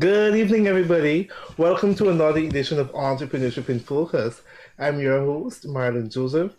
Good evening, everybody. Welcome to another edition of Entrepreneurship in Focus. I'm your host, Marlon Joseph.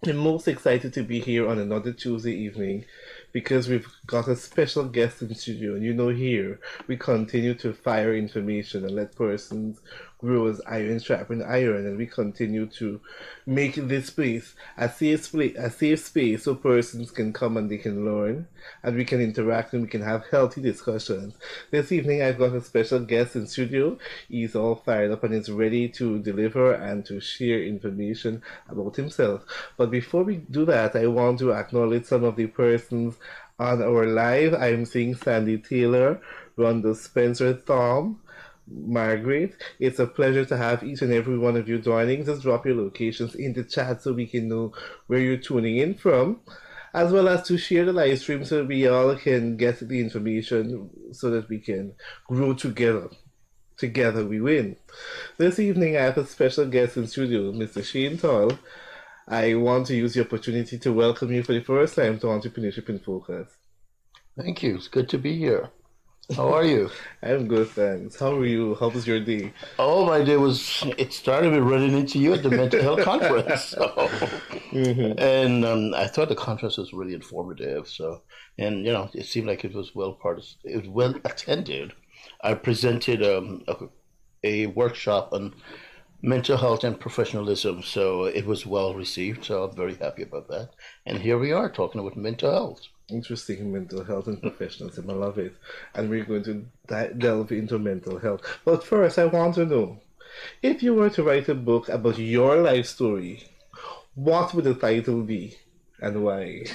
I'm most excited to be here on another Tuesday evening because we've got a special guest in studio. And here we continue to fire information and let persons grow as iron sharpen iron. And we continue to make this place a safe space so persons can come and they can learn and we can interact and we can have healthy discussions. This evening I've got a special guest in studio. He's all fired up and is ready to deliver and to share information about himself. But before we do that, I want to acknowledge some of the persons on our live. I'm seeing Sandy Taylor, Rhonda Spencer Thom, Margaret. It's a pleasure to have each and every one of you joining. Just drop your locations in the chat so we can know where you're tuning in from, as well as to share the live stream so we all can get the information so that we can grow together. Together we win. This evening I have a special guest in studio, Mr. Shane Tull. I want to use the opportunity to welcome you for the first time to Entrepreneurship in Focus. Thank you. It's good to be here. How are you? I'm good, thanks. How are you? How was your day? Oh, my day it started with running into you at the mental health conference. So. And I thought the conference was really informative. And it seemed like it was well attended. I presented a workshop on mental health and professionalism, so it was well received. So I'm very happy about that. And here we are talking about mental health. Interesting, mental health and professionalism. I love it. And we're going to delve into mental health. But first, I want to know, if you were to write a book about your life story, what would the title be and why?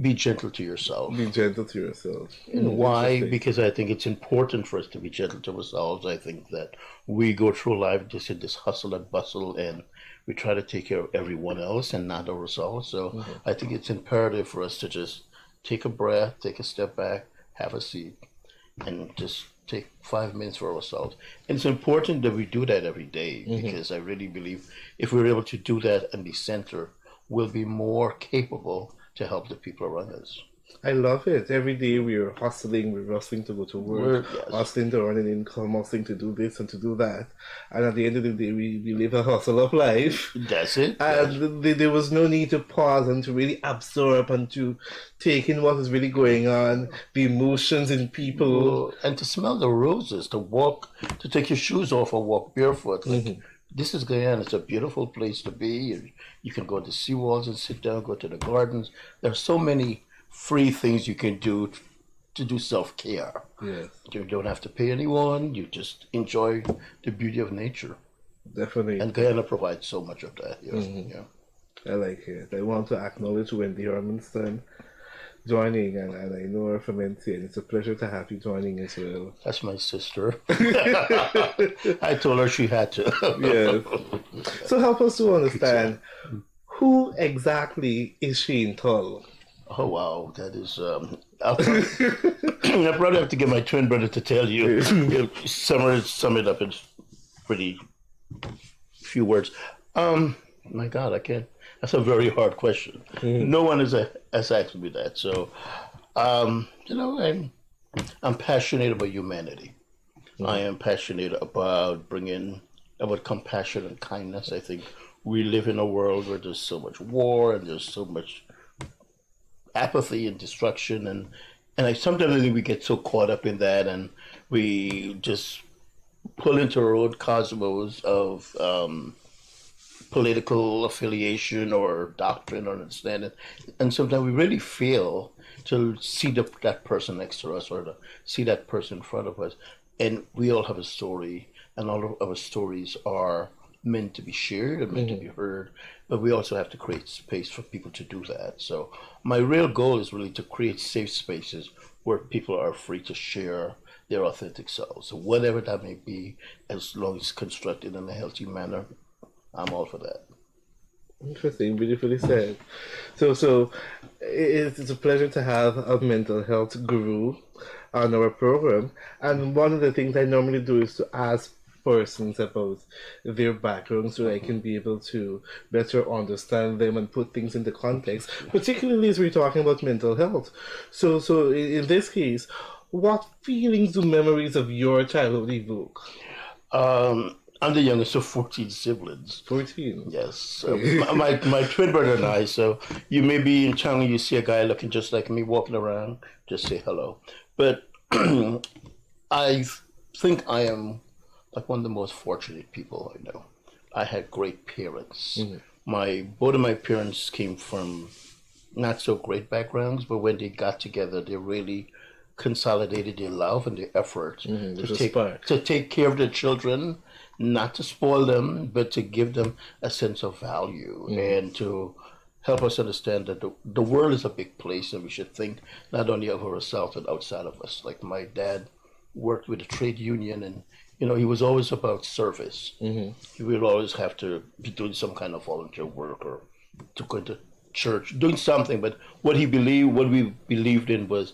Be gentle to yourself. Be gentle to yourself. And why? Because I think it's important for us to be gentle to ourselves. I think that we go through life just in this hustle and bustle, and we try to take care of everyone else and not ourselves. So I think it's imperative for us to just take a breath, take a step back, have a seat, and just take 5 minutes for ourselves. And it's important that we do that every day, because I really believe if we're able to do that and be centered, we'll be more capable to help the people around us. I love it. Every day we're hustling, we're rustling to go to work, hustling to earn an income, hustling to do this and to do that. And at the end of the day, we live a hustle of life. That's it. And there was no need to pause and to really absorb and to take in what is really going on, the emotions in people. And to smell the roses, to walk, to take your shoes off or walk barefoot. This is Guyana. It's a beautiful place to be. You can go to seawalls and sit down, go to the gardens. There are so many free things you can do to do self-care. Yes. You don't have to pay anyone. You just enjoy the beauty of nature. Definitely. And Guyana provides so much of that. Yeah. I like it. I want to acknowledge Wendy Hermanston joining, and I know her from NC, and it's a pleasure to have you joining as well. That's my sister. I told her she had to. Yes. So help us to understand, who exactly is Shane Tull? Oh, wow. That is... I'll probably have to get my twin brother to tell you. Sum it up in pretty few words. My God, I can't... That's a very hard question. No one has asked me that. So, I'm passionate about humanity. I am passionate about about compassion and kindness. I think we live in a world where there's so much war and there's so much apathy and destruction, and sometimes I think we get so caught up in that, and we just pull into our own cosmos of political affiliation or doctrine or understanding, and sometimes we really fail to see that person next to us or to see that person in front of us. And we all have a story, and all of our stories are meant to be shared and meant to be heard, but we also have to create space for people to do that. So my real goal is really to create safe spaces where people are free to share their authentic selves, whatever that may be, as long as it's constructed in a healthy manner. I'm all for that. Interesting, beautifully said. So it's a pleasure to have a mental health guru on our program, and one of the things I normally do is to ask persons about their background so I can be able to better understand them and put things into context, particularly as we're talking about mental health. So in this case, What feelings do memories of your childhood evoke? I'm the youngest of 14 siblings. 14. Yes, my twin brother and I. So you may be in town and you see a guy looking just like me walking around, just say hello. But I think I am like one of the most fortunate people I know. I had great parents. My both of my parents came from not so great backgrounds, but when they got together, they really consolidated their love and their effort to There's a spark. take care of their children, not to spoil them, but to give them a sense of value and to help us understand that the world is a big place and we should think not only of ourselves but outside of us. Like my dad worked with a trade union and he was always about service. He would always have to be doing some kind of volunteer work or to go to church, doing something. But what we believed in was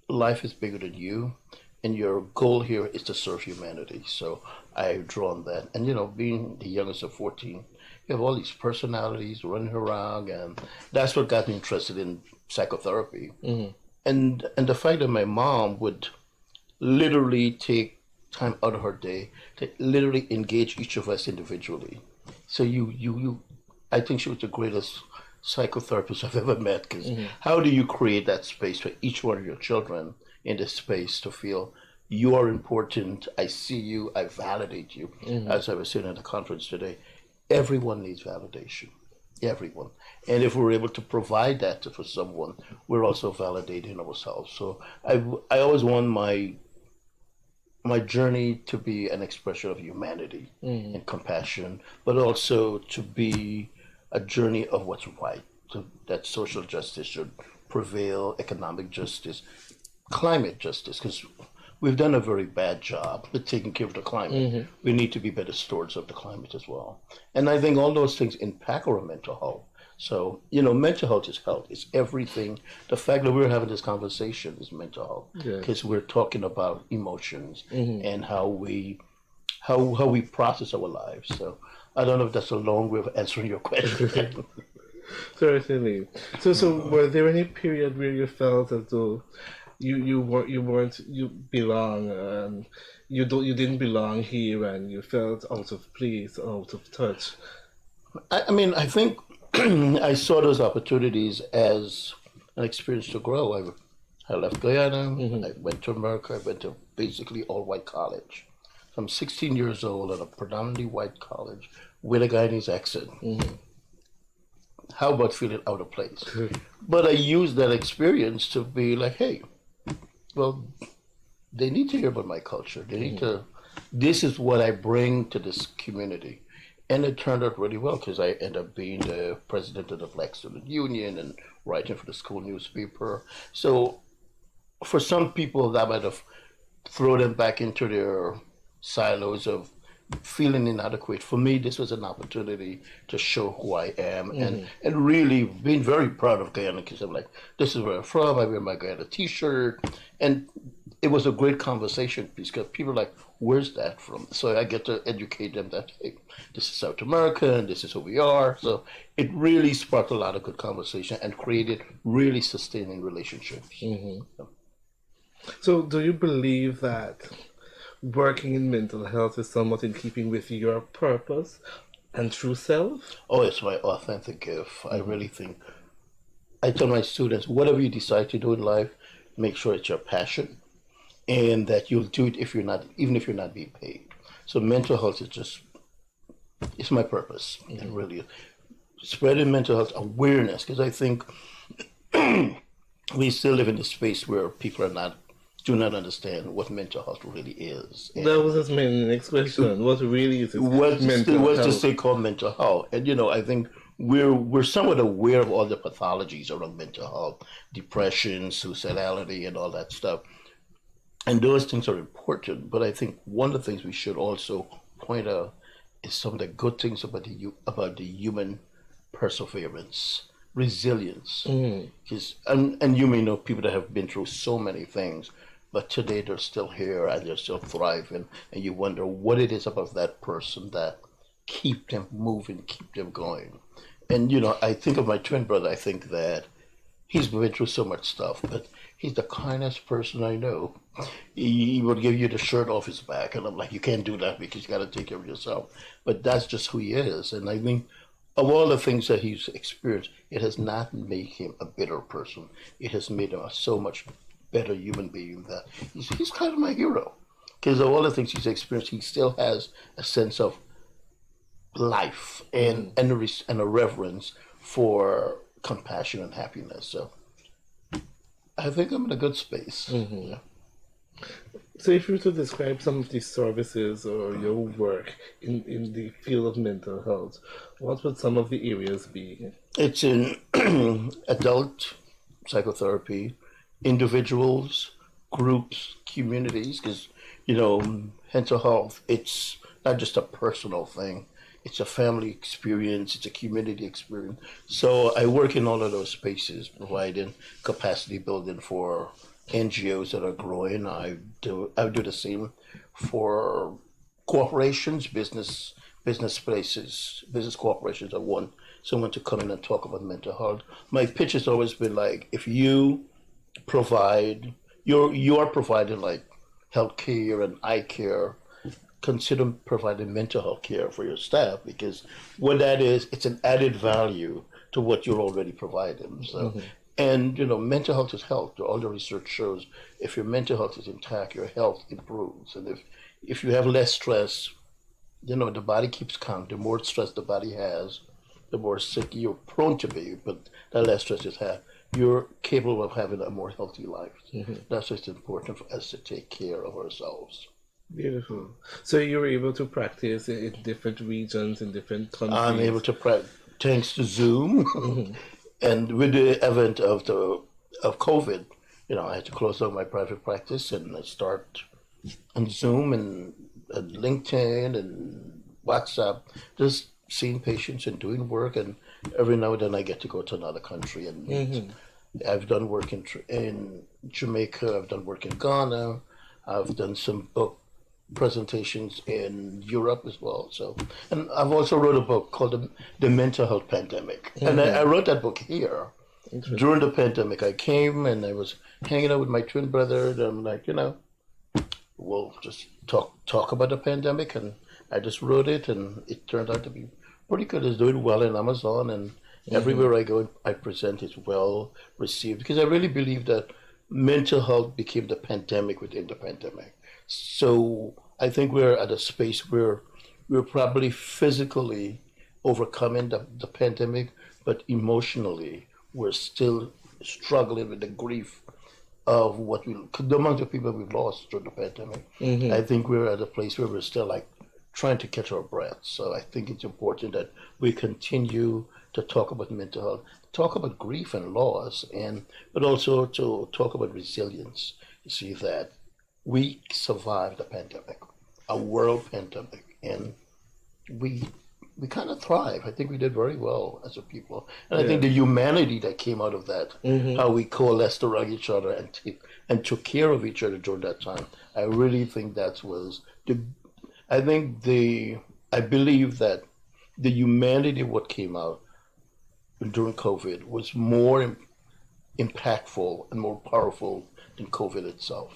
life is bigger than you, and your goal here is to serve humanity. So I've drawn that. And being the youngest of 14, you have all these personalities running around, and that's what got me interested in psychotherapy. And the fact that my mom would literally take time out of her day to literally engage each of us individually. So I think she was the greatest psychotherapist I've ever met. Because how do you create that space for each one of your children in this space to feel you are important? I see you. I validate you. As I was saying at the conference today, everyone needs validation. Everyone. And if we're able to provide that for someone, we're also validating ourselves. So I always want my journey to be an expression of humanity and compassion, but also to be a journey of what's right, that social justice should prevail, economic justice, climate justice, because we've done a very bad job with taking care of the climate. We need to be better stewards of the climate as well. And I think all those things impact our mental health. So, mental health is health. It's everything. The fact that we're having this conversation is mental health because we're talking about emotions and how we process our lives. So I don't know if that's a long way of answering your question. Certainly. So were there any period where you felt as though you belong and you didn't belong here and you felt out of place, out of touch? I mean, I think I saw those opportunities as an experience to grow. I left Guyana. I went to America. I went to basically all white college. I'm 16 years old at a predominantly white college with a Guyanese accent. How about feeling out of place? But I used that experience to be like, hey, well, they need to hear about my culture. They need to. This is what I bring to this community. And it turned out really well because I ended up being the president of the Black Student Union and writing for the school newspaper. So for some people, that might have thrown them back into their silos of feeling inadequate. For me, this was an opportunity to show who I am and really being very proud of Guyana because I'm like, this is where I'm from. I wear my Guyana t-shirt. And it was a great conversation because people are like, where's that from? So I get to educate them that, hey, this is South America and this is who we are. So it really sparked a lot of good conversation and created really sustaining relationships. So do you believe that working in mental health is somewhat in keeping with your purpose and true self? Oh, it's my authentic gift. I really think, I tell my students, whatever you decide to do in life, make sure it's your passion and that you'll do it even if you're not being paid. So mental health is just, it's my purpose. And really spreading mental health awareness, because I think we still live in a space where people do not understand what mental health really is. And that was just my next question. What really is what's mental what's health? this thing called mental health? And I think we're somewhat aware of all the pathologies around mental health, depression, suicidality, and all that stuff. And those things are important. But I think one of the things we should also point out is some of the good things about the human perseverance, resilience. Because and you may know people that have been through so many things, but today they're still here and they're still thriving, and you wonder what it is about that person that keep them moving, keep them going. And I think of my twin brother. I think that he's been through so much stuff, but he's the kindest person I know. He would give you the shirt off his back, and I'm like, you can't do that because you got to take care of yourself. But that's just who he is, and I mean, of all the things that he's experienced, it has not made him a bitter person. It has made him a so much better human being that he's kind of my hero. Because of all the things he's experienced, he still has a sense of life and a reverence for compassion and happiness. So I think I'm in a good space. Yeah. So if you were to describe some of these services or your work in the field of mental health, what would some of the areas be? It's in adult psychotherapy, individuals, groups, communities, because, mental health, it's not just a personal thing. It's a family experience. It's a community experience. So I work in all of those spaces, providing capacity building for NGOs that are growing. I do the same for corporations, business places, business corporations that want someone to come in and talk about mental health. My pitch has always been like, if you provide, you are providing like health care and eye care, consider providing mental health care for your staff, because what that is, it's an added value to what you're already providing. So, and mental health is health. All the research shows if your mental health is intact, your health improves. And if you have less stress, the body keeps count. The more stress the body has, the more sick you're prone to be. But the less stress you have, you're capable of having a more healthy life. That's why it's important for us to take care of ourselves. Beautiful. So you were able to practice in different regions, in different countries. I'm able to practice thanks to Zoom, and with the advent of COVID, I had to close down my private practice and I start on Zoom and LinkedIn and WhatsApp, just seeing patients and doing work. And every now and then I get to go to another country and meet. I've done work in Jamaica. I've done work in Ghana. I've done some book presentations in Europe as well. So, and I've also wrote a book called The Mental Health Pandemic. And I wrote that book here. During the pandemic, I came and I was hanging out with my twin brother. And I'm like, we'll just talk about the pandemic. And I just wrote it, and it turned out to be pretty good. It's doing well in Amazon, and everywhere I go, I present it's well received, because I really believe that mental health became the pandemic within the pandemic. So I think we're at a space where we're probably physically overcoming the pandemic, but emotionally we're still struggling with the grief of the amount of people we've lost during the pandemic. I think we're at a place where we're still like trying to catch our breath. So I think it's important that we continue to talk about mental health, talk about grief and loss, but also to talk about resilience. You see that we survived the pandemic, a world pandemic, and we kind of thrived. I think we did very well as a people, and I think the humanity that came out of that, how we coalesced around each other and took care of each other during that time. I really think that was I believe that the humanity of what came out during COVID was more impactful and more powerful than COVID itself.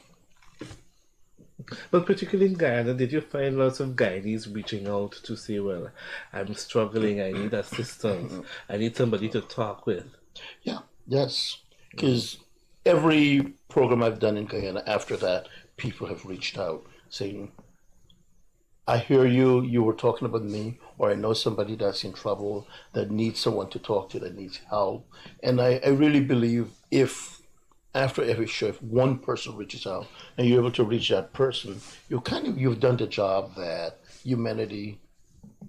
But particularly in Guyana, did you find lots of Guyanese reaching out to say, well, I'm struggling, I need assistance, I need somebody to talk with? Yeah, yes. Because every program I've done in Guyana, after that, people have reached out saying, I hear you were talking about me, or I know somebody that's in trouble, that needs someone to talk to, that needs help. And I really believe if after every show, if one person reaches out and you're able to reach that person, you've done the job that humanity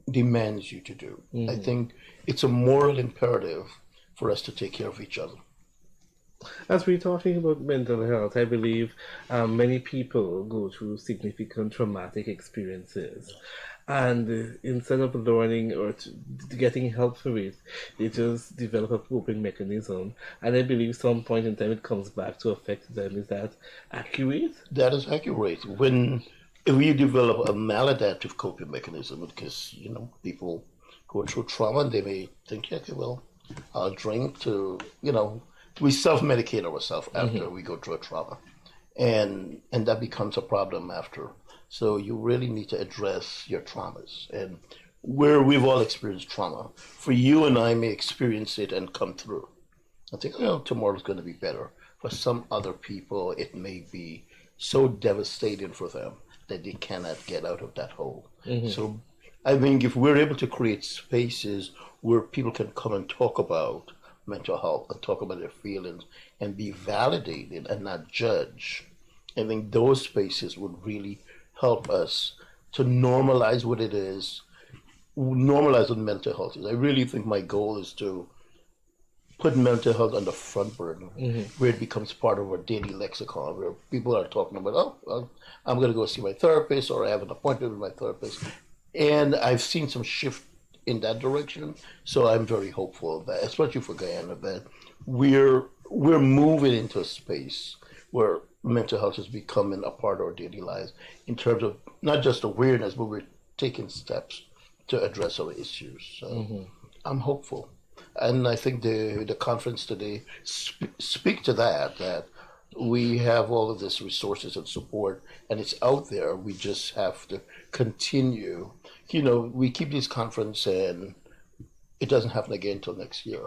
demands you to do. I think it's a moral imperative for us to take care of each other. As we're talking about mental health, I believe many people go through significant traumatic experiences. And instead of learning or getting help for it, they just develop a coping mechanism. And I believe some point in time it comes back to affect them. Is that accurate? That is accurate. If you develop a maladaptive coping mechanism, because people go through trauma and they may think, okay, well, I'll drink to we self-medicate ourselves after we go through a trauma, and that becomes a problem after. So you really need to address your traumas, and where we've all experienced trauma. For you and I may experience it and come through. I think, oh, tomorrow's going to be better. For some other people, it may be so devastating for them that they cannot get out of that hole. So I think if we're able to create spaces where people can come and talk about mental health and talk about their feelings and be validated and not judge, I think those spaces would really help us to normalize what it is, normalize what mental health is. I really think my goal is to put mental health on the front burner, where it becomes part of our daily lexicon, where people are talking about, oh, well, I'm going to go see my therapist, or I have an appointment with my therapist. And I've seen some shift in that direction, so I'm very hopeful that, especially for Guyana, that we're moving into a space where mental health is becoming a part of our daily lives in terms of not just awareness, but we're taking steps to address our issues. So I'm hopeful. And I think the conference today speak to that we have all of this resources and support, and it's out there. We just have to continue. You know, we keep these conferences, and it doesn't happen again until next year.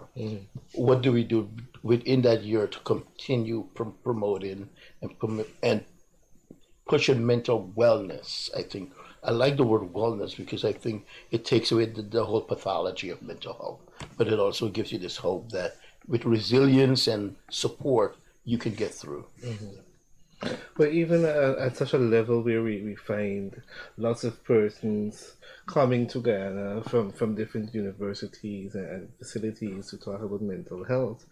What do we do within that year to continue promoting and pushing mental wellness? I think I like the word wellness because I think it takes away the whole pathology of mental health, but it also gives you this hope that with resilience and support, you can get through. But even at such a level where we find lots of persons coming to Guyana from different universities and facilities to talk about mental health,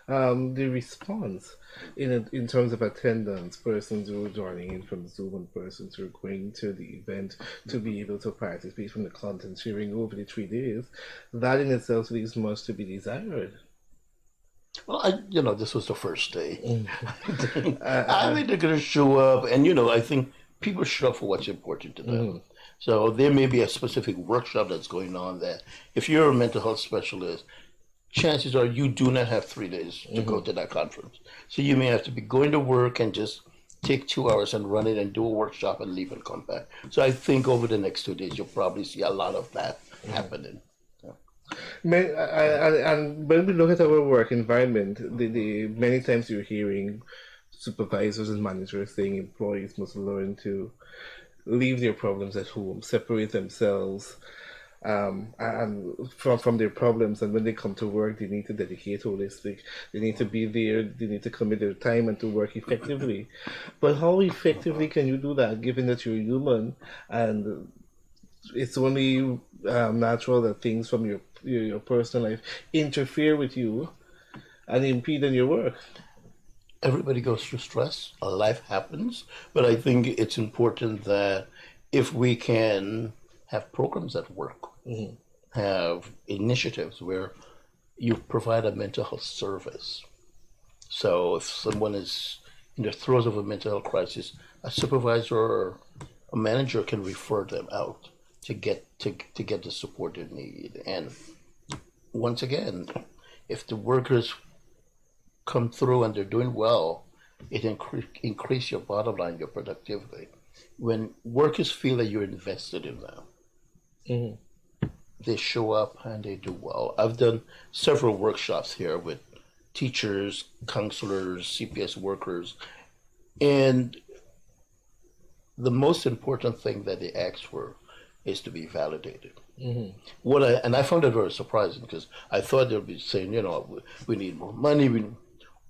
the response in terms of attendance, persons who are joining in from Zoom and persons who are going to the event to be able to participate from the content sharing over the 3 days, that in itself leaves much to be desired. Well, this was the first day. I think they're going to show up, and I think people show up for what's important to them. So there may be a specific workshop that's going on that if you're a mental health specialist, chances are you do not have 3 days to go to that conference. So you may have to be going to work and just take 2 hours and run it and do a workshop and leave and come back. So I think over the next 2 days, you'll probably see a lot of that happening. And when we look at our work environment, the many times you're hearing supervisors and managers saying employees must learn to leave their problems at home, separate themselves and from their problems, and when they come to work, they need to dedicate holistic. They need to be there. They need to commit their time and to work effectively. But how effectively can you do that, given that you're human and it's only natural that things from your personal life interfere with you and impede on your work? Everybody goes through stress. Life happens, but I think it's important that if we can have programs at work, have initiatives where you provide a mental health service. So if someone is in the throes of a mental health crisis, a supervisor or a manager can refer them out to get the support they need. And once again, if the workers come through and they're doing well, it increase your bottom line, your productivity. When workers feel that you're invested in them, they show up and they do well. I've done several workshops here with teachers, counselors, CPS workers, and the most important thing that they ask for is to be validated. I found it very surprising because I thought they'd be saying, we need more money.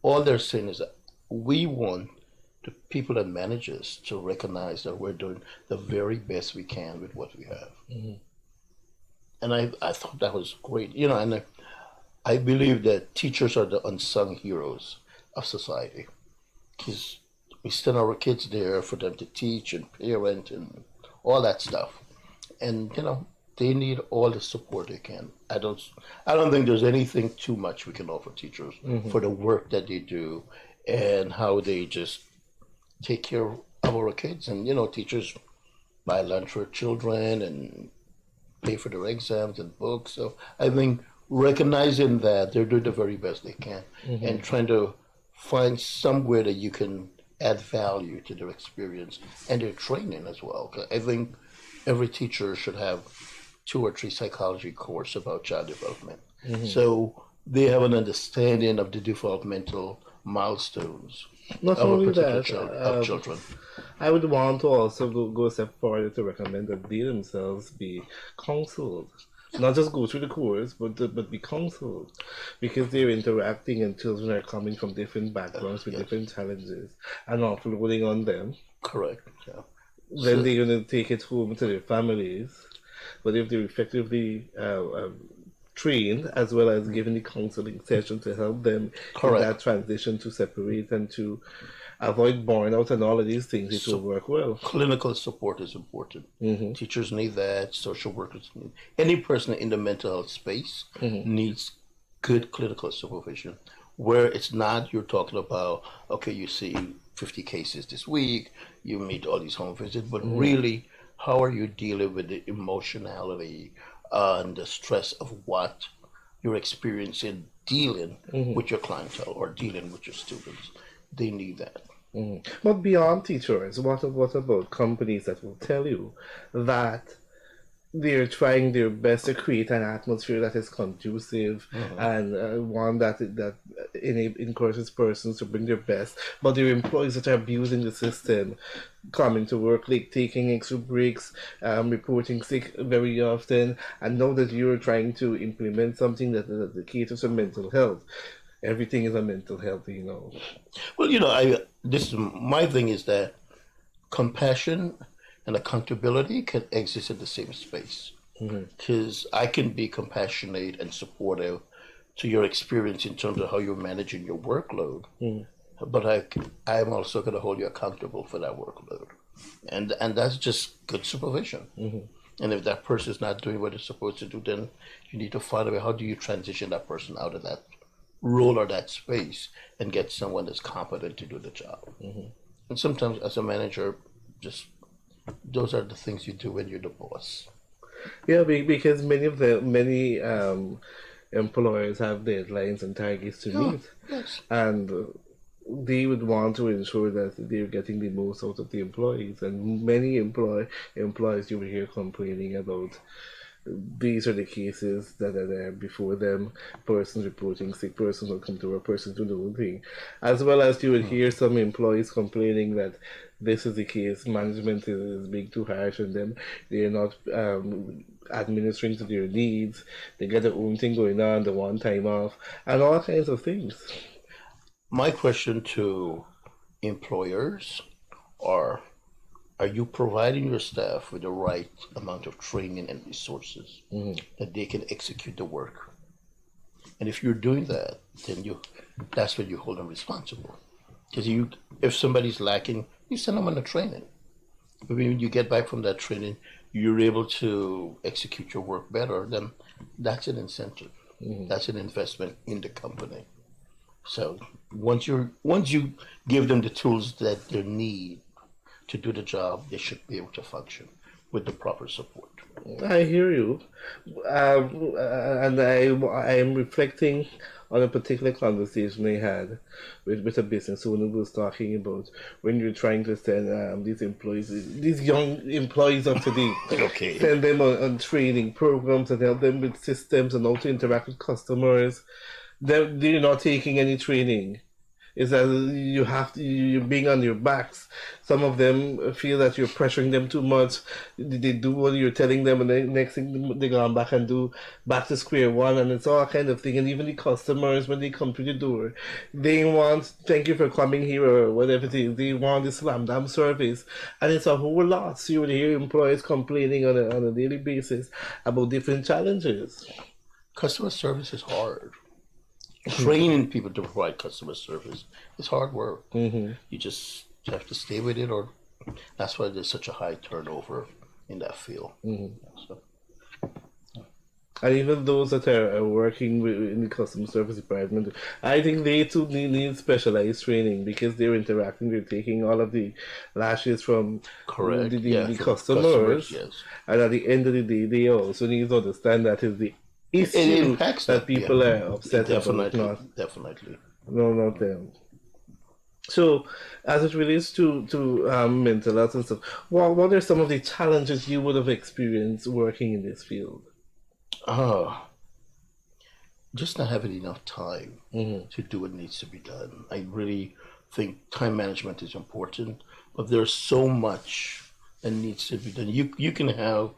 All they're saying is that we want the people that manage us to recognize that we're doing the very best we can with what we have. And I thought that was great. And I believe that teachers are the unsung heroes of society because we send our kids there for them to teach and parent and all that stuff. And, they need all the support they can. I don't think there's anything too much we can offer teachers for the work that they do and how they just take care of our kids. And, teachers buy lunch for children and pay for their exams and books. So I think recognizing that they're doing the very best they can and trying to find somewhere that you can add value to their experience and their training as well. 'Cause I think every teacher should have 2 or 3 psychology course about child development. So they have an understanding of the developmental milestones Not of a only particular that, child, of children. I would want to also go a step further to recommend that they themselves be counseled. Not just go through the course, but be counseled. Because they're interacting and children are coming from different backgrounds with Yes, different challenges and offloading on them. correct. Yeah. Then So, they're going to take it home to their families. But if they're effectively trained as well as given the counseling session to help them in correct. that transition to separate and to avoid burnout and all of these things, it will So work well. clinical support is important. Hmm. Teachers need that. Social workers need. Any person in the mental health space needs good clinical supervision, where it's not you're talking about. Okay, you see 50 cases this week. You meet all these home visits, but really, how are you dealing with the emotionality and the stress of what you're experiencing dealing with your clientele or dealing with your students? They need that. But beyond teachers, what about companies that will tell you that they're trying their best to create an atmosphere that is conducive and one that encourages persons to bring their best, but there are employees that are abusing the system, coming to work late, taking extra breaks, reporting sick very often, and know that you're trying to implement something that caters to mental health. Everything is a mental health, you know. Well, my thing is that compassion and accountability can exist in the same space. Because I can be compassionate and supportive to your experience in terms of how you're managing your workload, but I'm also going to hold you accountable for that workload, and that's just good supervision. And if that person is not doing what it's supposed to do, then you need to find a way. How do you transition that person out of that role or that space and get someone that's competent to do the job? And sometimes, as a manager, just those are the things you do when you're the boss. Yeah, because many employers have deadlines and targets to Oh, meet, yes. and they would want to ensure that they're getting the most out of the employees. And many employees you will hear complaining about these are the cases that are there before them. Persons reporting sick, persons will come to work, persons do the whole thing. As well as you would hear some employees complaining that this is the case, management is being too harsh on them, they're not administering to their needs, they get their own thing going on, the one time off, and all kinds of things. My question to employers are you providing your staff with the right amount of training and resources that they can execute the work? And if you're doing that, then that's when you hold them responsible. Because if somebody's lacking, you send them on a training. When you get back from that training, you're able to execute your work better, then that's an incentive. That's an investment in the company. So once you give them the tools that they need to do the job, they should be able to function with the proper support. I hear you, and I am reflecting on a particular conversation I had with a business owner who was talking about when you're trying to send these young employees of today, Okay. send them on training programs and help them with systems and how to interact with customers. They're not taking any training. Is that you're being on your backs. Some of them feel that you're pressuring them too much. They do what you're telling them, and then next thing they go back and do back to square one, and it's all kind of thing. And even the customers, when they come to the door, they want thank you for coming here or whatever it is. They want the slam dam service, and it's a whole lot. So you will hear employees complaining on a daily basis about different challenges. Customer service is hard. Training people to provide customer service is hard work. You just have to stay with it, or that's why there's such a high turnover in that field. So, And even those that are working in the customer service department, I think they too need specialized training because they're interacting, they're taking all of the lashes from correct. the Yeah, from customers. yes. And at the end of the day, they also need to understand that is the It issue impacts that them. Yeah, people are upset about, definitely, not definitely. not them. So, as it relates to mental health and stuff, what are some of the challenges you would have experienced working in this field? Oh, just not having enough time Hmm. to do what needs to be done. I really think time management is important, but there's so much that needs to be done. You can have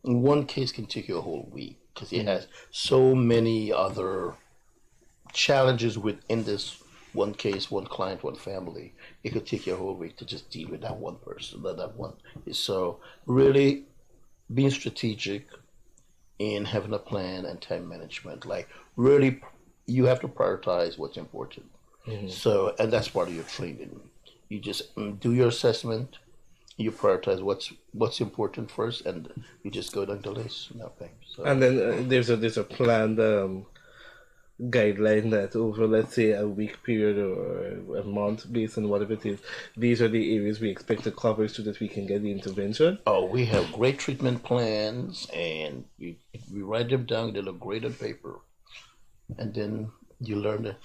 one case can take you a whole week because it has so many other challenges within this one case, one client, one family. It could take you a whole week to just deal with that one person, that one. So really being strategic in having a plan and time management, like really, you have to prioritize what's important. Hmm. So, and that's part of your training. You just do your assessment. You prioritize what's important first, and you just go down the list. Okay. And So, then there's a planned guideline that over, let's say, a week period or a month, based on whatever it is, these are the areas we expect to cover so that we can get the intervention. oh, we have great treatment plans, and we write them down. They look great on paper, and then you learn that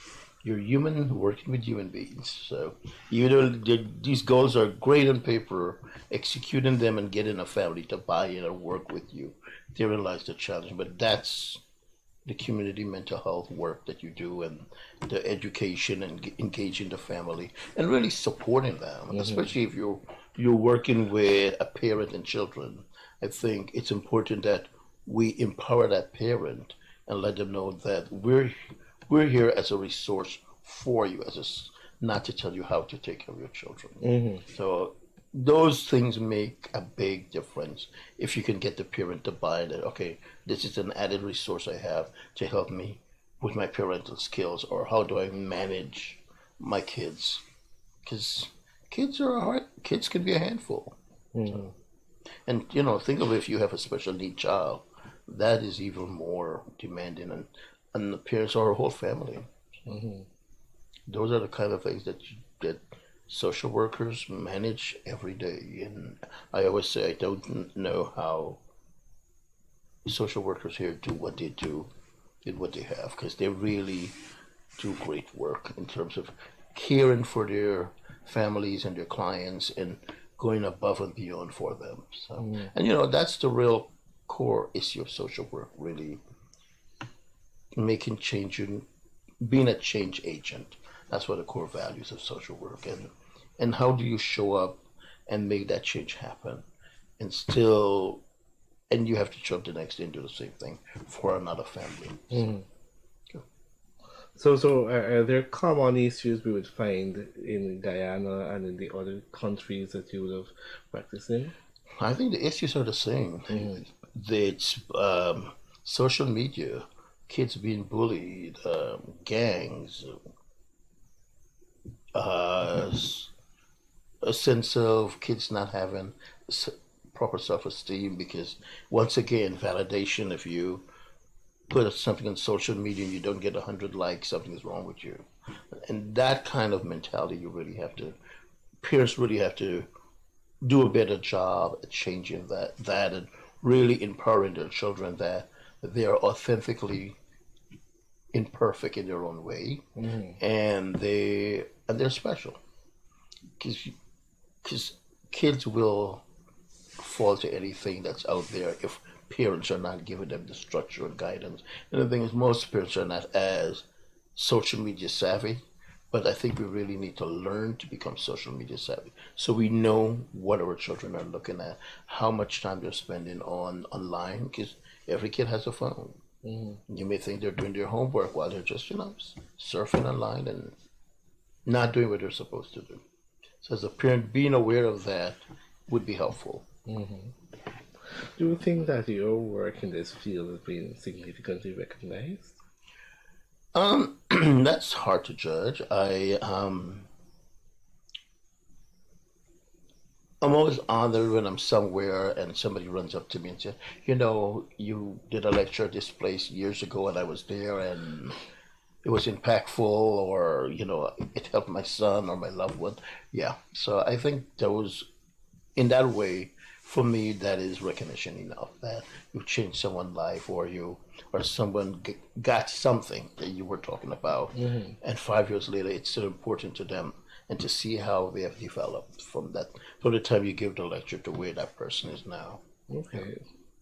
you're human working with human beings. So even though these goals are great on paper, executing them and getting a family to buy in or work with you, therein lies the challenge. But that's the community mental health work that you do, and the education and engaging the family and really supporting them, Hmm. especially if you're working with a parent and children. I think it's important that we empower that parent and let them know that we're here as a resource for you, not to tell you how to take care of your children. Hmm. So those things make a big difference if you can get the parent to buy that, okay, this is an added resource I have to help me with my parental skills, or how do I manage my kids? Because kids can be a handful. Hmm. So, and think of if you have a special need child, that is even more demanding, and the parents or a whole family. Hmm. Those are the kind of things that social workers manage every day. And I always say I don't know how social workers here do what they do and what they have, because they really do great work in terms of caring for their families and their clients and going above and beyond for them. So, Hmm. and that's the real core issue of social work, really making change and being a change agent. That's what the core values of social work, and how do you show up and make that change happen, and still, and you have to show up the next day and do the same thing for another family. So, Hmm. So, are there common issues we would find in Guyana and in the other countries that you would have practiced in? I think the issues are the same. Hmm. It's social media, kids being bullied, gangs, uh, a sense of kids not having proper self-esteem, because once again, validation, if you put something on social media and you don't get 100 likes, something is wrong with you. And that kind of mentality, parents really have to do a better job at changing that and really empowering their children that they are authentically imperfect in their own way, Hmm. and they're special, because kids will fall to anything that's out there if parents are not giving them the structure and guidance. And the thing is, most parents are not as social media savvy, but I think we really need to learn to become social media savvy so we know what our children are looking at, how much time they're spending online, because every kid has a phone. Hmm. You may think they're doing their homework while they're just, surfing online and not doing what they're supposed to do. So as a parent, being aware of that would be helpful. Hmm. Do you think that your work in this field has been significantly recognized? That's hard to judge. I'm always honored when I'm somewhere and somebody runs up to me and says, you did a lecture at this place years ago and I was there and it was impactful, or, it helped my son or my loved one. Yeah. So I think those, in that way, for me, that is recognition enough that you changed someone's life, or someone got something that you were talking about, and 5 years later, it's still important to them, and to see how they have developed from the time you give the lecture to where that person is now. Okay,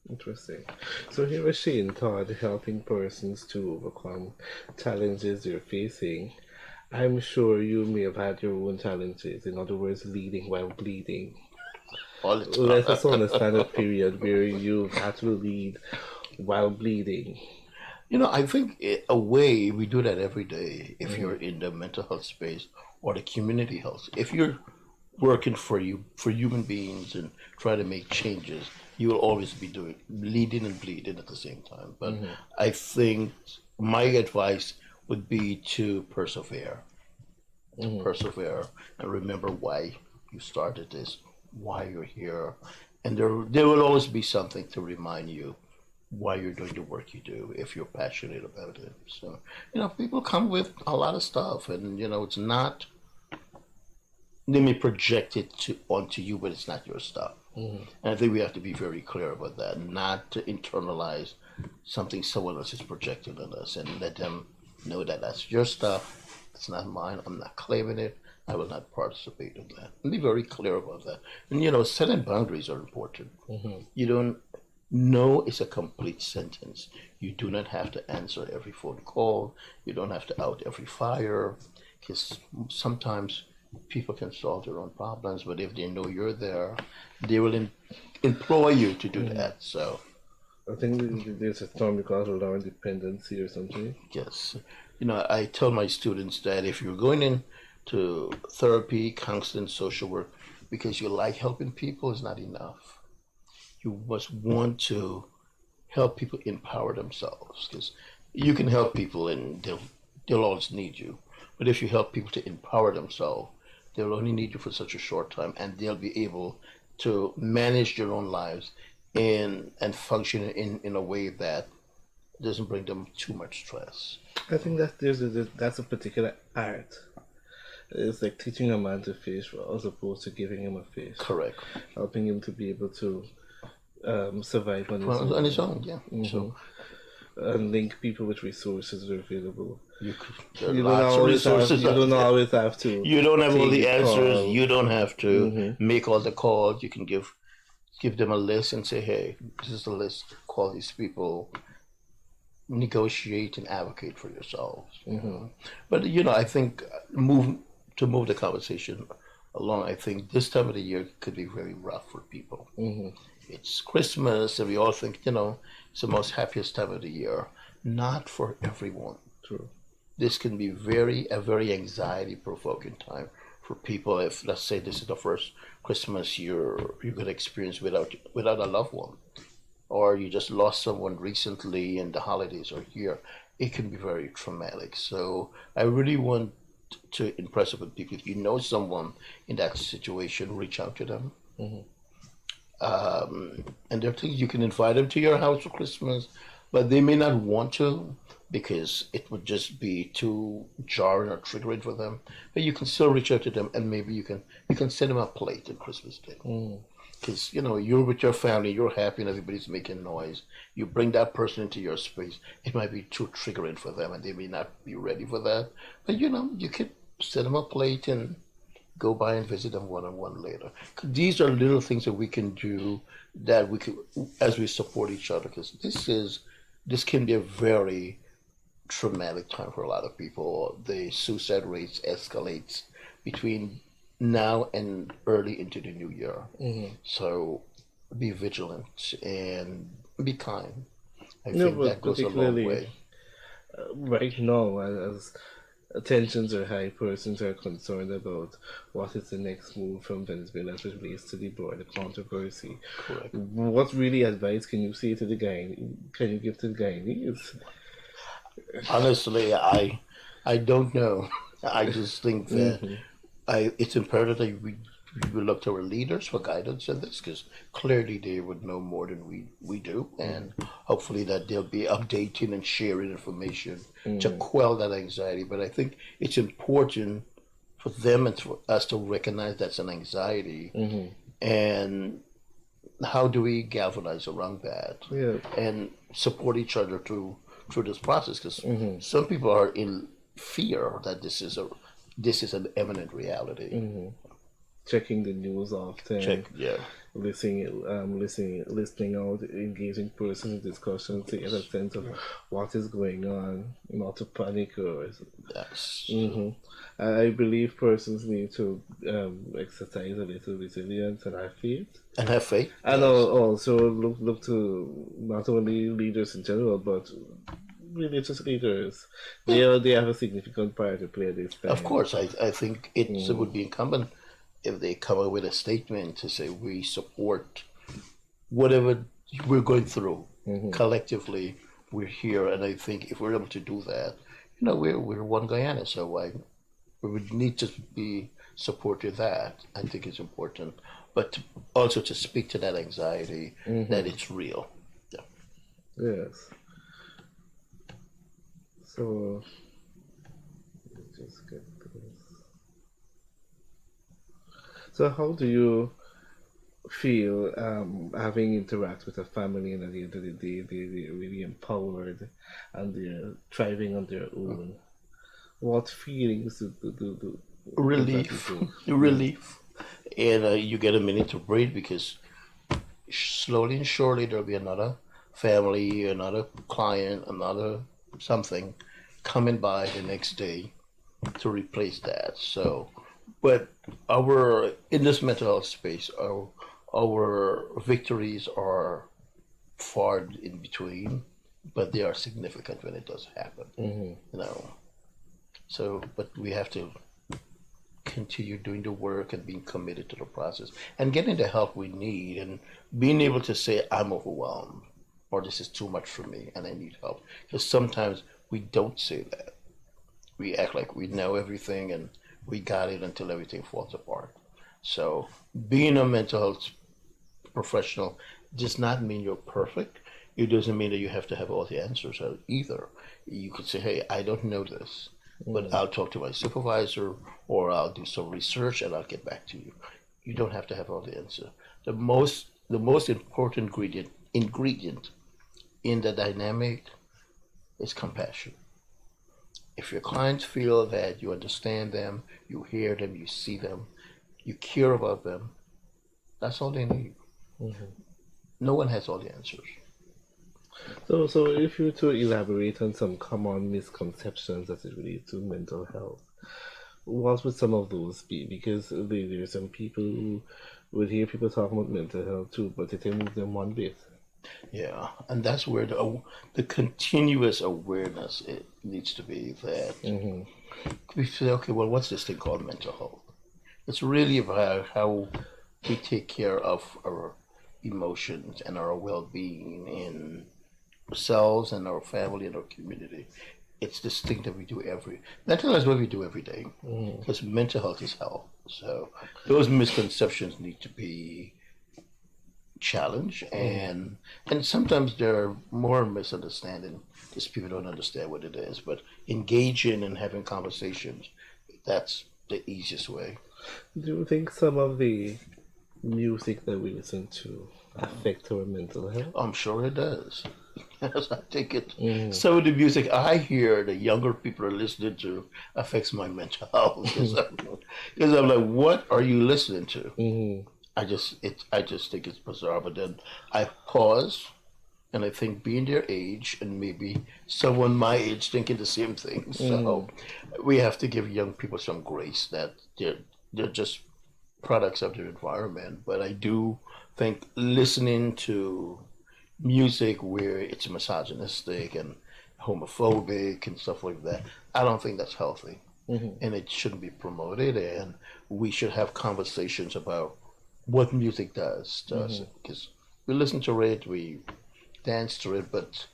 interesting. So here is Shane Todd helping persons to overcome challenges they're facing. I'm sure you may have had your own challenges. In other words, leading while bleeding. All the Let us time. understand a period where you've had to lead while bleeding. I think a way we do that every day if you're in the mental health space or the community health. If you're working for human beings and try to make changes, you will always be doing leading and bleeding at the same time. But I think my advice would be to persevere, persevere, and remember why you started this, why you're here, and there will always be something to remind you why you're doing the work you do if you're passionate about it. So, people come with a lot of stuff, and it's not. They may project it onto you, but it's not your stuff. And I think we have to be very clear about that, not to internalize something someone else is projecting on us, and let them know that that's your stuff. It's not mine. I'm not claiming it. I will not participate in that. And be very clear about that. And setting boundaries are important. You don't. No is a complete sentence. You do not have to answer every phone call. You don't have to out every fire, because sometimes people can solve their own problems, but if they know you're there, they will employ you to do that. So, I think there's a term we call learned dependency or something. yes, I tell my students that if you're going into therapy, counseling, social work because you like helping people, is not enough. You must want to help people empower themselves, because you can help people and they'll always need you. But if you help people to empower themselves, they'll only need you for such a short time, and they'll be able to manage their own lives and function in a way that doesn't bring them too much stress. I think that that's a particular art. It's like teaching a man to fish as opposed to giving him a fish. Correct. Helping him to be able to survive on his On own. its own, yeah. So And link people with resources that are available. there are lots of resources. You don't always have to. You don't have all take the answers. call. You don't have to make all the calls. You can give them a list and say, "Hey, this is the list. Call these people. Negotiate and advocate for yourselves." But I think move the conversation along. I think this time of the year could be very rough for people. It's Christmas, and we all think it's the most happiest time of the year. Not for everyone. True. This can be a very anxiety provoking time for people. If, let's say, this is the first Christmas you're going to experience without a loved one, or you just lost someone recently and the holidays are here, it can be very traumatic. So I really want to impress upon people, if you know someone in that situation, reach out to them. And there are things you can invite them to your house for Christmas, but they may not want to, because it would just be too jarring or triggering for them. But you can still reach out to them, and maybe you can send them a plate on Christmas Day. Because you're with your family, you're happy, and everybody's making noise. You bring that person into your space, it might be too triggering for them, and they may not be ready for that. But you could send them a plate and go by and visit them one-on-one later. These are little things that we can do, that we could, as we support each other, because this can be a very traumatic time for a lot of people. The suicide rates escalates between now and early into the new year. So be vigilant and be kind. I think that goes a long way. Right now, as tensions are high, persons are concerned about what is the next move from Venezuela as it relates to the border controversy. Correct. What really advice can you say to the Can you give to the Guyanese? Honestly, I don't know. I just think that it's imperative that we look to our leaders for guidance in this, because clearly they would know more than we do, and hopefully that they'll be updating and sharing information to quell that anxiety. But I think it's important for them and for us to recognize that's an anxiety, and how do we galvanize around that Yeah. and support each other through this process? Because some people are in fear that this is an imminent reality. Checking the news Check, often, yeah, listening out, engaging person in discussions to get a sense of what is going on, not to panic or. that's I believe persons need to exercise a little resilience and have faith, and have faith. and Yes, also look to not only leaders in general, but religious leaders. They have a significant part to play at this of time. course. I think it would be incumbent if they come up with a statement to say we support whatever we're going through collectively. We're here, and I think if we're able to do that, we're one Guyana, so we would need to be supportive of that. I think it's important, but also to speak to that anxiety that it's real. Yeah. Yes. So let's just get this. So how do you feel having interact with a family and at the end of the day they're really empowered and they're thriving on their own? What feelings does that Relief, evoke? relief, and you get a minute to breathe because slowly and surely there'll be another family, another client, another something coming by the next day to replace that. So, but our in this mental health space, our victories are far in between, but they are significant when it does happen. You know, so but we have to continue doing the work and being committed to the process and getting the help we need and being able to say I'm overwhelmed or this is too much for me and I need help. Because sometimes we don't say that. We act like we know everything and we got it until everything falls apart. So being a mental health professional does not mean you're perfect. It doesn't mean that you have to have all the answers either. You could say, hey, I don't know this, but I'll talk to my supervisor or I'll do some research and I'll get back to you. You don't have to have all the answer. The most important ingredient in the dynamic is compassion. If your clients feel that you understand them, you hear them, you see them, you care about them, that's all they need. No one has all the answers. So if you were to elaborate on some common misconceptions as it relates to mental health, what would some of those be? Because there are some people who would hear people talking about mental health too, but it didn't move them one bit. Yeah, and that's where the continuous awareness it needs to be that we say, okay, well, what's this thing called mental health? It's really about how we take care of our emotions and our well-being in ourselves and our family and our community. It's this thing that we do mental health is what we do every day because mental health is health. So those misconceptions need to be challenged and sometimes there are more misunderstanding because people don't understand what it is. But engaging and having conversations, that's the easiest way. Do you think some of the music that we listen to affect our mental health? I'm sure it does. Yes, I think it. Some of the music I hear the younger people are listening to affects my mental health because I'm like, what are you listening to? I just think it's bizarre. But then I pause and I think being their age and maybe someone my age thinking the same thing. So we have to give young people some grace that they're just products of their environment. But I do think listening to music where it's misogynistic and homophobic and stuff like that, I don't think that's healthy. And it shouldn't be promoted. And we should have conversations about what music does to us. Because we listen to it, we dance to it, but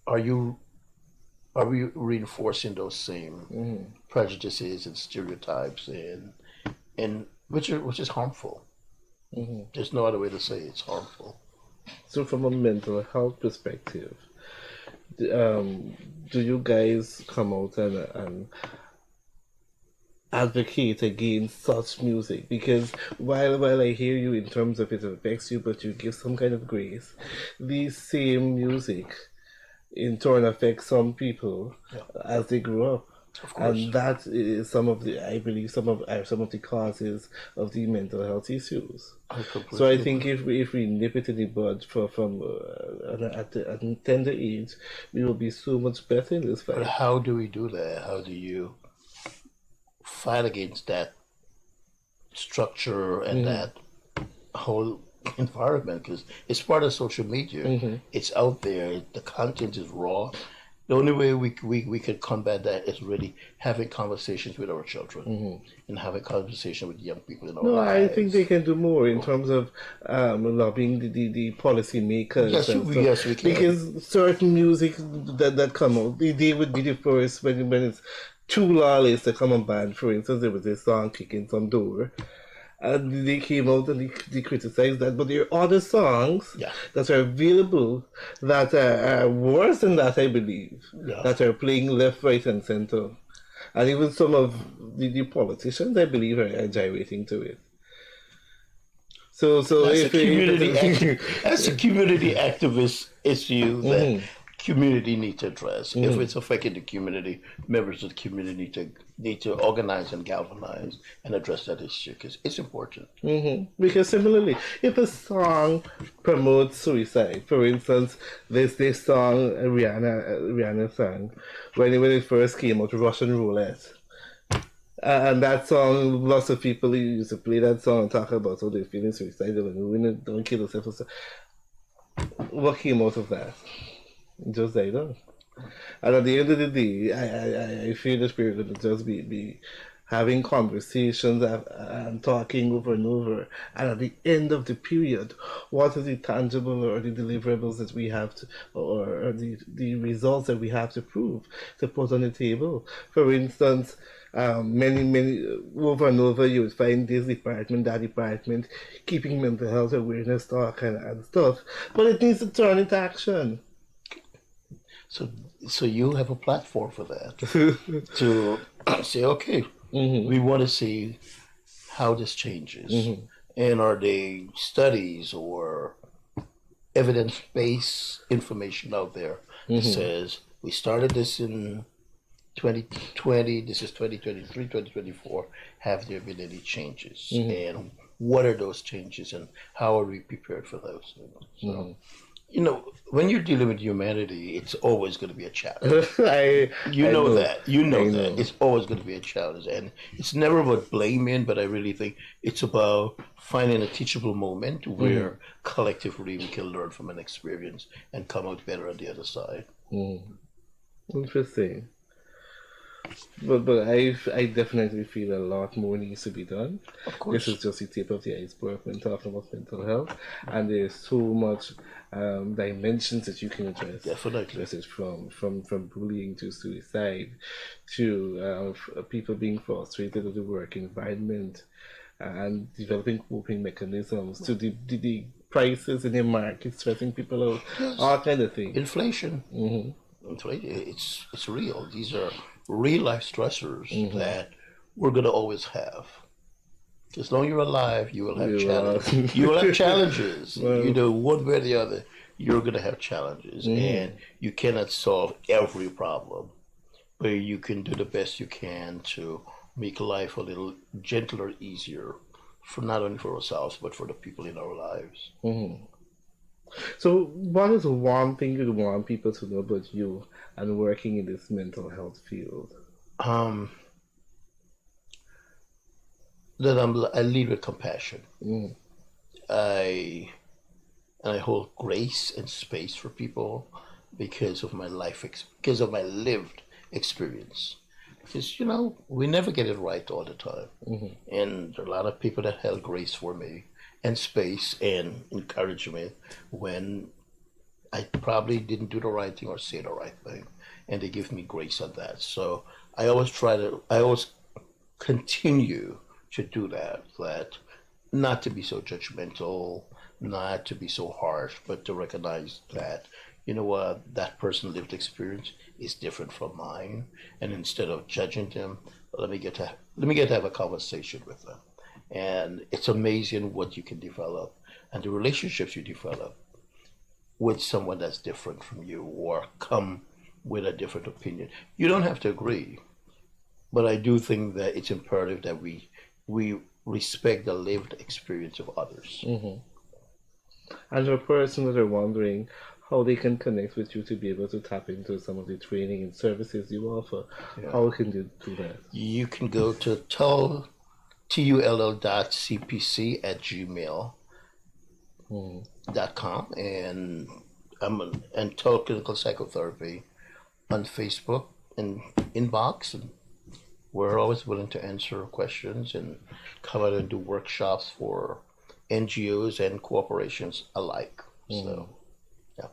are we reinforcing those same prejudices and stereotypes and which is harmful? There's no other way to say it's harmful. So from a mental health perspective, do you guys come out and advocate against such music, because while I hear you in terms of it affects you, but you give some kind of grace, the same music in turn affects some people Yeah, as they grow up. of And course. that is I believe, some of the causes of the mental health issues. I So I completely think agree. if we nip it in the bud from at a tender age, we will be so much better in this But fight. how do we do that? How do you fight against that structure and Hmm. that whole environment? Because it's part of social media. Hmm. It's out there. The content is raw. The only way we could combat that is really having conversations with our children Hmm. and having conversation with young people in our No, I think they lives. can do more in terms of lobbying the policy makers Yes, and stuff. yes, we can. Because certain music that come out, they would be the first when it's too lawless to come and ban. For instance, there was this song kicking some door, and they came out and they criticized that. But there are other songs Yeah, that are available that are worse than that, I believe, yeah. that are playing left, right, and center. And even some of the politicians, I believe, are gyrating to it. So That's a if community active. it, That's a community activist issue that Mhm, community need to address. If mhm, it's affecting the community, members of the community need to organize and galvanize and address that issue because it's important. because similarly, if a song promotes suicide, for instance, there's this song Rihanna sang when it first came out, Russian Roulette. And that song, lots of people used to play that song and talk about how they're feeling suicidal and don't kill yourself. So what came out of that? Just died on. And at the end of the day, I feel that we're going to just be having conversations and talking over and over. And at the end of the period, what are the tangible or the deliverables that we have to, or the results that we have to prove to put on the table? For instance, many over and over, you would find this department, that department, keeping mental health awareness talk and stuff, but it needs to turn into action. So, so you have a platform for that to say, okay, Hmm. we want to see how this changes, Hmm. and are they studies or evidence-based information out there that Hmm. says we started this in 2020, this is 2023, 2024, have there been any changes? Hmm. And what are those changes and how are we prepared for those? So, Hmm. when you're dealing with humanity, it's always going to be a challenge. You I know know, that. You I know that. know. It's always going to be a challenge. And it's never about blaming, but I really think it's about finding a teachable moment Hmm. where collectively we can learn from an experience and come out better on the other side. Hmm. Interesting. But I definitely feel a lot more needs to be done. Of This course, is just the tip of the iceberg when talking about mental health, and there's so much dimensions that you can definitely. address it from bullying to suicide to people being frustrated with the work environment and developing coping mechanisms to the prices in the market stressing people out, Yes, all kind of things. inflation. Hmm. It's real. These are real life stressors Hmm. that we're gonna always have. As long as you're alive, you will have You challenge. You will have challenges. well. One way or the other, you're gonna have challenges, and Hmm. you cannot solve every problem, but you can do the best you can to make life a little gentler, easier, for not only for ourselves but for the people in our lives. Hmm. So, what is one thing you'd want people to know about you and working in this mental health field? Um, I lead with compassion. Mm, I and I hold grace and space for people because of my because of my lived experience. Because we never get it right all the time, mm-hmm, and there are a lot of people that held grace for me and space and encouragement when I probably didn't do the right thing or say the right thing, and they give me grace on that. So I always continue to do that. That not to be so judgmental, not to be so harsh, but to recognize that, that person lived experience is different from mine. And instead of judging them, let me get to have a conversation with them. And it's amazing what you can develop and the relationships you develop with someone that's different from you or come with a different opinion. You don't have to agree, but I do think that it's imperative that we respect the lived experience of others. And for persons that are wondering how they can connect with you to be able to tap into some of the training and services you offer, how can you do that? You can go to tull@gmail.com, and and Tull Clinical Psychotherapy on Facebook and inbox, and we're always willing to answer questions and come out and do workshops for NGOs and corporations alike. So, yeah.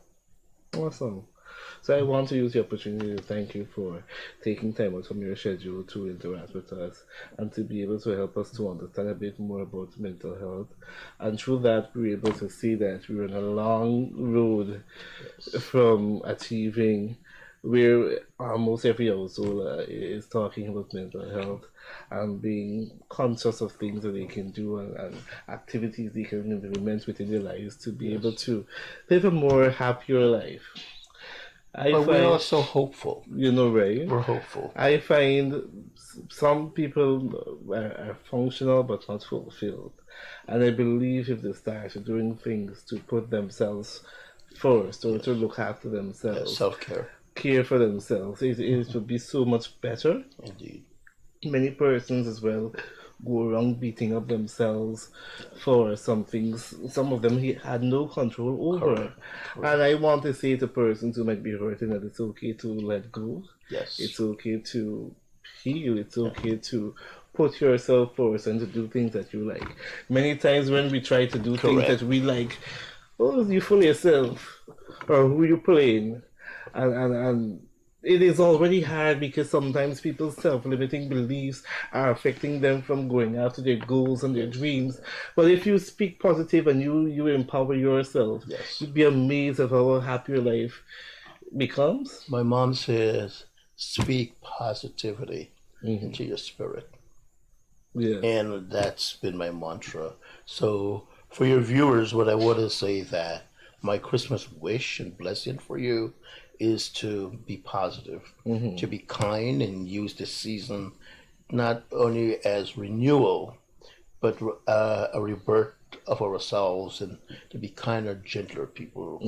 Awesome. So I want to use the opportunity to thank you for taking time out from your schedule to interact with us and to be able to help us to understand a bit more about mental health. And through that, we're able to see that we're on a long road from achieving where almost every household is talking about mental health and being conscious of things that they can do and activities they can implement within their lives to be able to live a more happier life. But we're also hopeful. Right? We're hopeful. I find some people are functional but not fulfilled. And I believe if they start doing things to put themselves first or to look after themselves, Self-care. care for themselves, it would be so much better. Indeed. Many persons as well go around beating up themselves for some things some of them he had no control over. Correct. And I want to say to persons who might be hurting that it's okay to let go. Yes. It's okay to heal. It's okay to put yourself first and to do things that you like. Many times when we try to do things that we like, you fool yourself, or who you playing, and it is already hard because sometimes people's self-limiting beliefs are affecting them from going after their goals and their dreams. But if you speak positive and you empower yourself, you'd be amazed at how happy your life becomes. My mom says, speak positivity into your spirit. Yeah. And that's been my mantra. So for your viewers, what I want to say that my Christmas wish and blessing for you is to be positive, to be kind, and use this season not only as renewal, but a rebirth of ourselves, and to be kinder, gentler people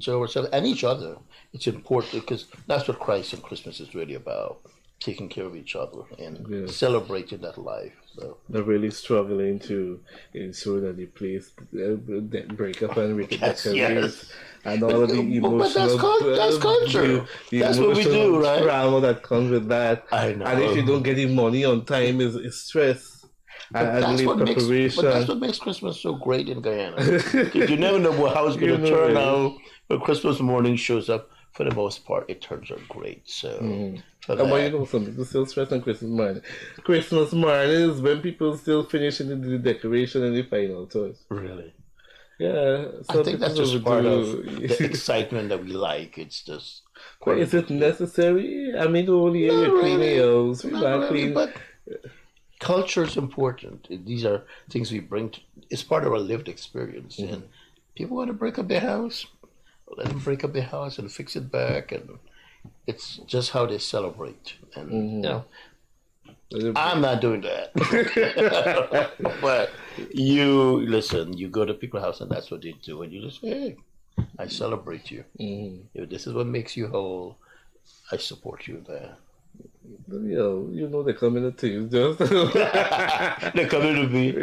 to ourselves and each other. It's important because that's what Christ and Christmas is really about. Taking care of each other and celebrating that life. So they're really struggling to ensure that they place break up and reconciliate and all of the emotional. But that's culture. That's what we do, right? Trauma that comes with that. I know. And if you don't get the money on time, is stress. But that's what makes Christmas so great in Guyana. Because you never know how it's going to turn out. When Christmas morning shows up, for the most part, it turns out great. So, but some people still stress on Christmas morning. Christmas morning is when people still finishing the decoration and the final touch. Really? Yeah. I think that's just part of the excitement that we like. It's just. But is it necessary? I mean, only you clean your house, but culture is important. These are things we bring. It's part of our lived experience, and people want to break up their house. Let them break up their house and fix it back, and it's just how they celebrate. And I'm not doing that. But you listen. You go to people's house, and that's what they do, and you just say, "Hey, I celebrate you. If this is what makes you whole, I support you there." They're coming to you. Just they're coming to me.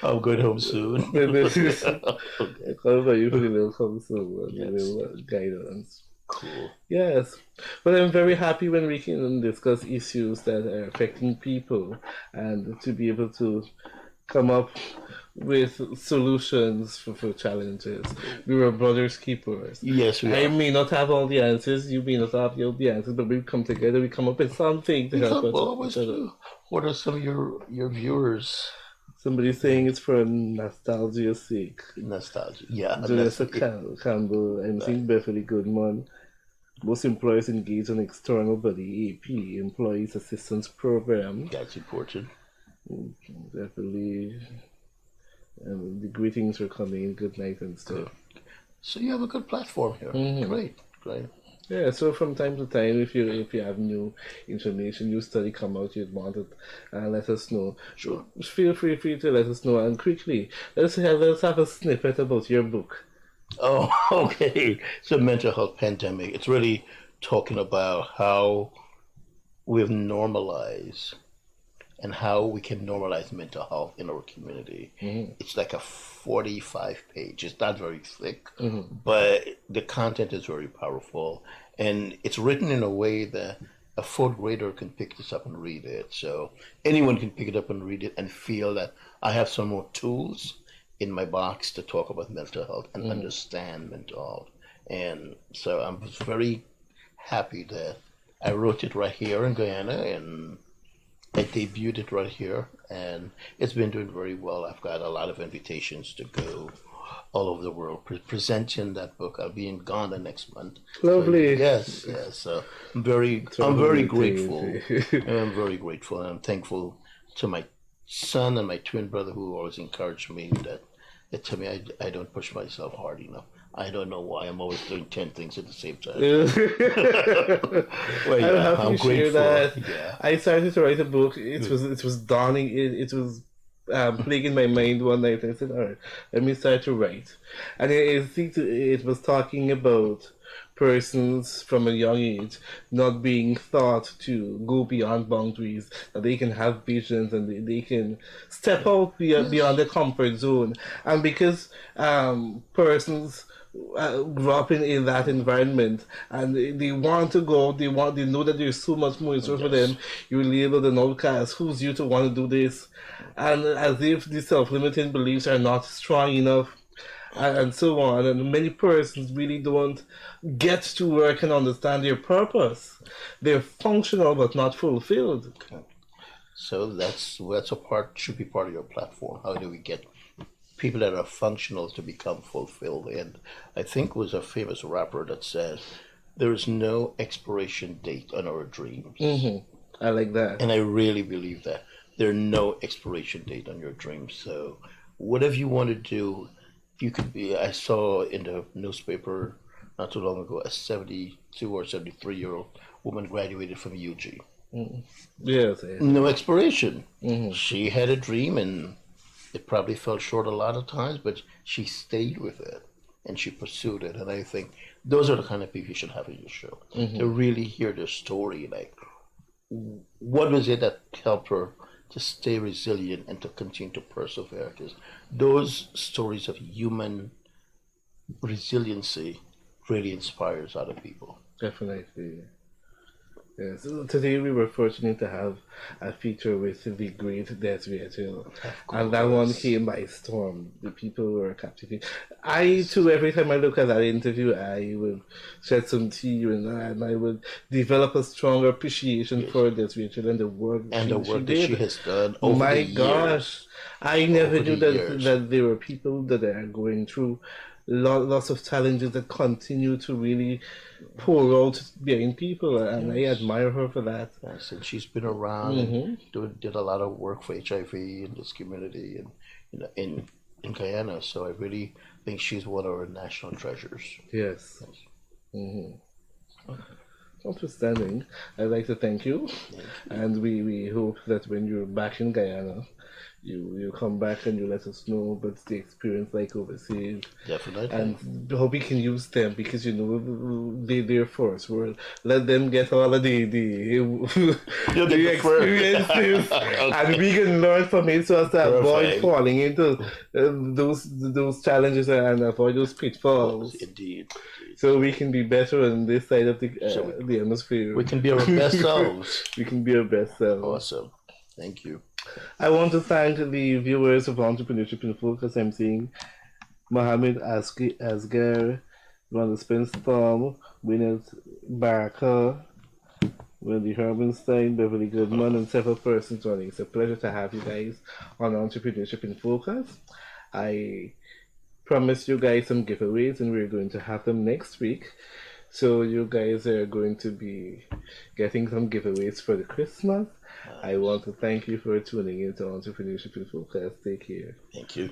I'm going home soon. They're coming for you for the little home soon. The little guidance. Cool. Yes. But I'm very happy when we can discuss issues that are affecting people and to be able to come up with solutions for challenges. We were brothers keepers. Yes, we are. I may not have all the answers, you may not have all the answers, but we come together, we come up with something to help us. What are some of your viewers? Somebody's saying it's for nostalgia's sake. Nostalgia, yeah. Janessa Campbell, I'm seeing Beverly Goodman. Most employers engage in external body AP, Employees Assistance Program. That's important. Definitely. The greetings are coming. Good night and stuff. So you have a good platform here. Great, great. Yeah, so from time to time, if you have new information, new study come out, you'd want it, let us know. Sure. Feel free to let us know. And quickly, let's have a snippet about your book. Oh, okay. So mental health pandemic. It's really talking about how we've normalized and how we can normalize mental health in our community. It's like a 45 page. It's not very thick, but the content is very powerful. And it's written in a way that a fourth grader can pick this up and read it. So anyone can pick it up and read it and feel that I have some more tools in my box to talk about mental health and understand mental health. And so I'm very happy that I wrote it right here in Guyana, and I debuted it right here, and it's been doing very well. I've got a lot of invitations to go all over the world presenting that book. I'll be in Ghana next month. Lovely. So, yes. So I'm very grateful. I'm very grateful, and I'm thankful to my son and my twin brother who always encouraged me that they tell me I don't push myself hard enough. I don't know why I'm always doing 10 things at the same time. Well, I'm yeah, happy I'm to share grateful. that. Yeah. I started to write a book. It was dawning. It was plaguing my mind one night. I said, "All right, let me start to write." And it was talking about persons from a young age not being thought to go beyond boundaries, that they can have visions and they can step out beyond their comfort zone. And because persons grew up in that environment and they want to go, they know that there's so much more in store for them, you're labeled an outcast. Who's you to want to do this? And as if the self-limiting beliefs are not strong enough, and so on. And many persons really don't get to work and understand their purpose. They're functional but not fulfilled. Okay. So that's a part should be part of your platform. How do we get people that are functional to become fulfilled? And I think it was a famous rapper that says there is no expiration date on our dreams. I like that. And I really believe that. There's no expiration date on your dreams. So whatever you want to do, you could be. I saw in the newspaper not too long ago a 72 or 73-year-old woman graduated from UG. Yes. No expiration. She had a dream and it probably fell short a lot of times, but she stayed with it and she pursued it. And I think those are the kind of people you should have in your show to really hear their story. Like, what was it that helped her to stay resilient and to continue to persevere? Because those stories of human resiliency really inspires other people. Definitely. Yes. So today we were fortunate to have a feature with the great Desiree Tull, and that one came by storm. The people were captivated. I too, every time I look at that interview, I would shed some tears and I would develop a stronger appreciation for Desiree Tull and the work And the work that did. she has done over My the years. gosh, I never Over knew the that years. there were people that are going through lots of challenges that continue to really pour out behind people, and I admire her for that. Yes, and she's been around and did a lot of work for HIV in this community and in Guyana. So I really think she's one of our national treasures. Yes. Notwithstanding, I'd like to thank you, and we hope that when you're back in Guyana, you come back and you let us know about the experience like overseas, Definitely. and hope we can use them because they're for us. Let them get all of the experiences, and we can learn from it so as to avoid falling into those challenges and avoid those pitfalls. Indeed. So we can be better on this side of the hemisphere. We can be our best selves. We can be our best selves. Awesome. Thank you. I want to thank the viewers of Entrepreneurship in Focus. I'm seeing Mohammed Asgar, Rhonda Spence-Storm, Gwyneth Barker, Wendy Herbenstein, Beverly Goodman, and several persons joining. It's a pleasure to have you guys on Entrepreneurship in Focus. I promised you guys some giveaways, and we're going to have them next week. So you guys are going to be getting some giveaways for the Christmas. I Nice. want to thank you for tuning in to Entrepreneurship in Focus. Take care. Thank you.